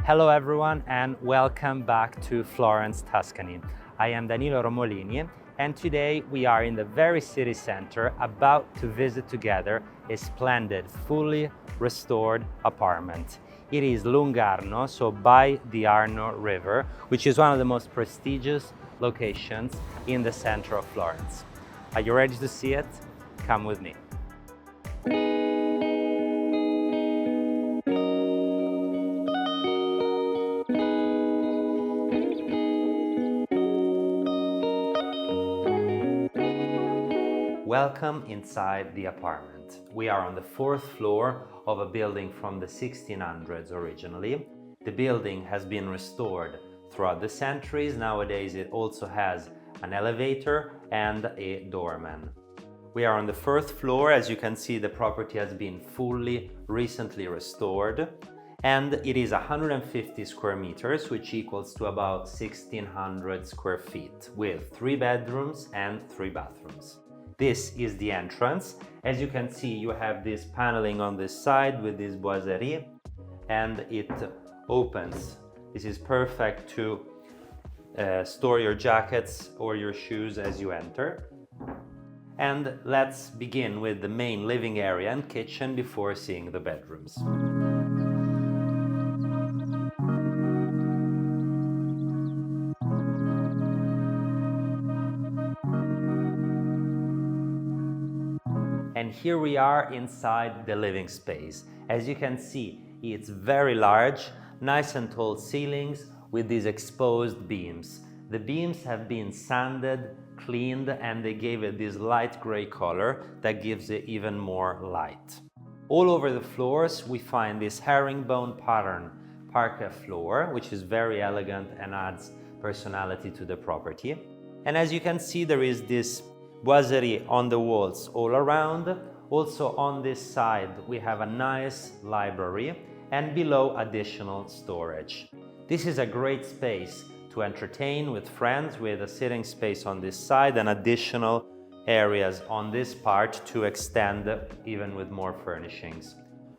Hello everyone and welcome back to Florence, Tuscany. I am Danilo Romolini and today we are in the very city center about to visit together a splendid, fully restored apartment. It is Lungarno, so by the Arno River, which is one of the most prestigious locations in the center of Florence. Are you ready to see it? Come with me. Welcome inside the apartment. We are on the fourth floor of a building from the 1600s originally. The building has been restored throughout the centuries. Nowadays it also has an elevator and a doorman. We are on the fourth floor. As you can see, the property has been recently restored, and it is 150 square meters, which equals to about 1600 square feet, with 3 bedrooms and 3 bathrooms. This is the entrance. As you can see, you have this paneling on this side with this boiserie, and it opens. This is perfect to store your jackets or your shoes as you enter. And let's begin with the main living area and kitchen before seeing the bedrooms. And here we are inside the living space. As you can see, it's very large, nice and tall ceilings with these exposed beams. The beams have been sanded, cleaned, and they gave it this light gray color that gives it even more light. All over the floors we find this herringbone pattern parquet floor, which is very elegant and adds personality to the property. And as you can see, there is this boiserie on the walls all around. Also on this side we have a nice library, and below additional storage. This is a great space to entertain with friends, with a sitting space on this side and additional areas on this part to extend even with more furnishings.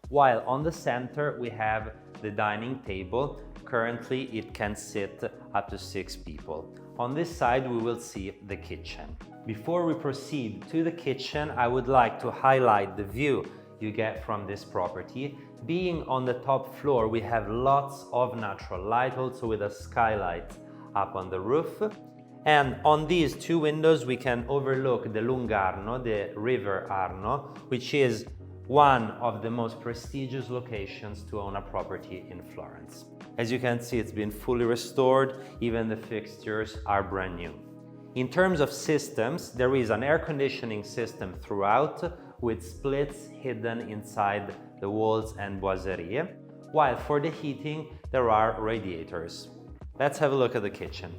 While on the center we have the dining table. Currently it can sit up to 6 people. On this side we will see the kitchen. Before we proceed to the kitchen, I would like to highlight the view you get from this property. Being on the top floor, we have lots of natural light, also with a skylight up on the roof. And on these 2 windows we can overlook the Lungarno, the River Arno, which is one of the most prestigious locations to own a property in Florence. As you can see, it's been fully restored, even the fixtures are brand new. In terms of systems, there is an air conditioning system throughout with splits hidden inside the walls and boiserie, while for the heating there are radiators. Let's have a look at the kitchen.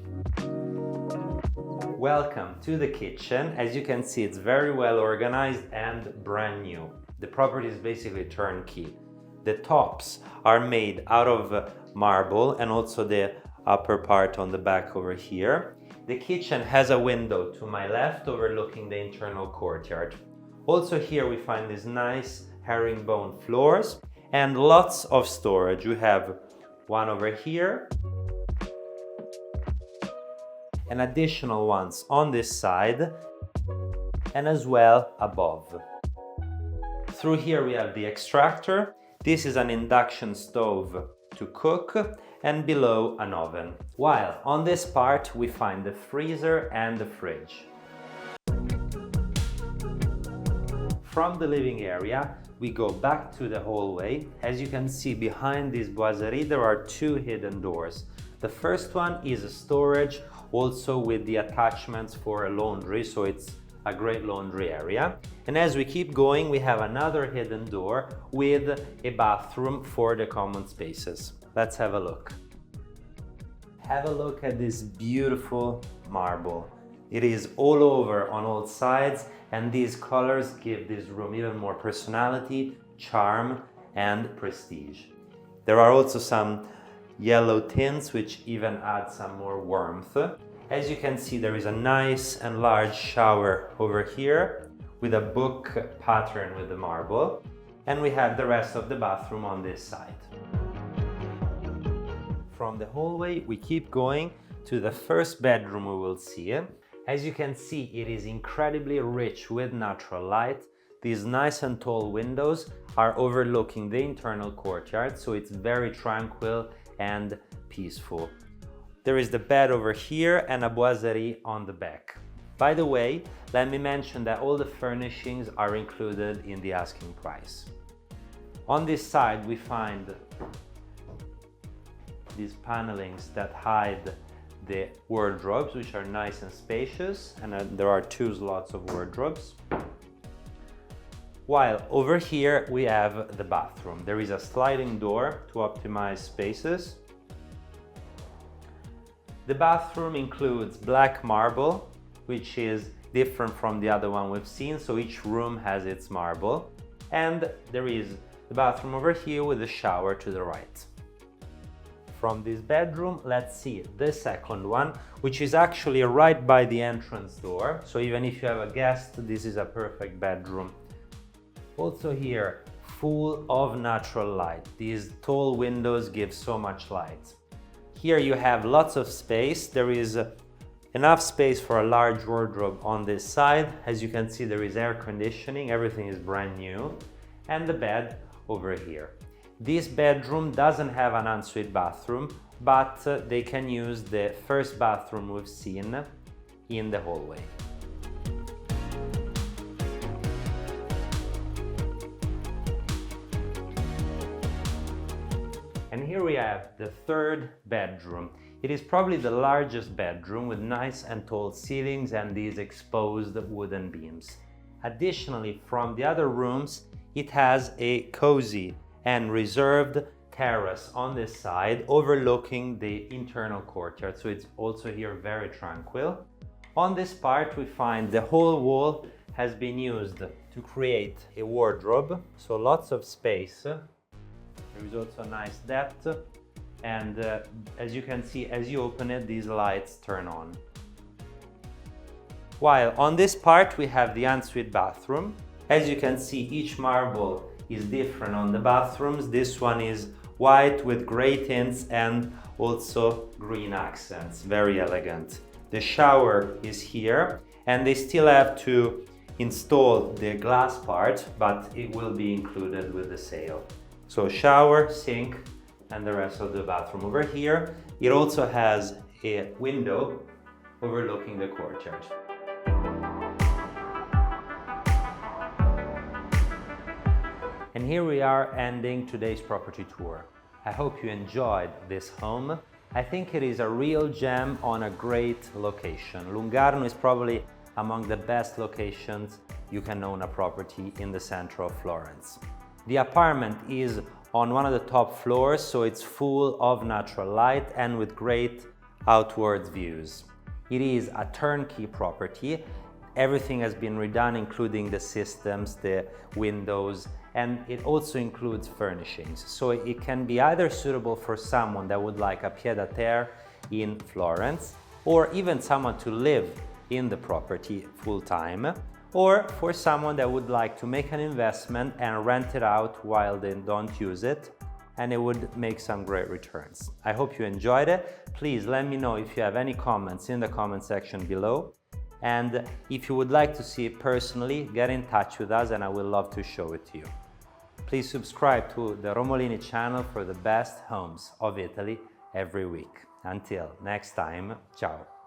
Welcome to the kitchen. As you can see, it's very well organized and brand new. The property is basically turnkey. The tops are made out of marble and also the upper part on the back over here. The kitchen has a window to my left overlooking the internal courtyard. Also here we find these nice herringbone floors and lots of storage. We have one over here and additional ones on this side and as well above. Through here we have the extractor. This is an induction stove to cook, and below an oven. While on this part we find the freezer and the fridge. From the living area we go back to the hallway. As you can see, behind this boiserie there are 2 hidden doors. The first one is a storage, also with the attachments for a laundry, so it's a great laundry area. And as we keep going we have another hidden door with a bathroom for the common spaces. Let's have a look. Have a look at this beautiful marble. It is all over on all sides, and these colors give this room even more personality, charm, and prestige. There are also some yellow tints which even add some more warmth. As you can see, there is a nice and large shower over here with a book pattern with the marble, and we have the rest of the bathroom on this side. from the hallway, we keep going to the first bedroom we will see. As you can see, it is incredibly rich with natural light. These nice and tall windows are overlooking the internal courtyard, so it's very tranquil and peaceful. There is the bed over here and a boiserie on the back. By the way, let me mention that all the furnishings are included in the asking price. On this side we find these panelings that hide the wardrobes, which are nice and spacious, and there are 2 slots of wardrobes. While over here we have the bathroom. There is a sliding door to optimize spaces. The bathroom includes black marble, which is different from the other one we've seen, so each room has its marble. And there is the bathroom over here with the shower to the right. From this bedroom, let's see the second one, which is actually right by the entrance door. So even if you have a guest, this is a perfect bedroom. Also here, full of natural light. These tall windows give so much light. Here you have lots of space. There is enough space for a large wardrobe on this side. As you can see, there is air conditioning, everything is brand new. And the bed over here. This bedroom doesn't have an ensuite bathroom, but they can use the first bathroom we've seen in the hallway. And here we have the third bedroom. It is probably the largest bedroom with nice and tall ceilings and these exposed wooden beams. Additionally, from the other rooms, it has a cozy and reserved terrace on this side overlooking the internal courtyard, so it's also here very tranquil. On this part we find the whole wall has been used to create a wardrobe, so lots of space. There is also a nice depth, and as you can see, as you open it, these lights turn on. While on this part we have the ensuite bathroom. As you can see, each marble is different on the bathrooms. This one is white with gray tints and also green accents, very elegant. The shower is here, and they still have to install the glass part, but it will be included with the sale. So shower, sink, and the rest of the bathroom over here. It also has a window overlooking the courtyard. And here we are ending today's property tour. I hope you enjoyed this home. I think it is a real gem on a great location. Lungarno is probably among the best locations you can own a property in the center of Florence. The apartment is on one of the top floors, so it's full of natural light and with great outward views. It is a turnkey property. Everything has been redone, including the systems, the windows, and it also includes furnishings. So it can be either suitable for someone that would like a pied-à-terre in Florence, or even someone to live in the property full-time, or for someone that would like to make an investment and rent it out while they don't use it, and it would make some great returns. I hope you enjoyed it. Please let me know if you have any comments in the comment section below. And if you would like to see it personally, get in touch with us and I will love to show it to you. Please subscribe to the Romolini channel for the best homes of Italy every week. Until next time, ciao!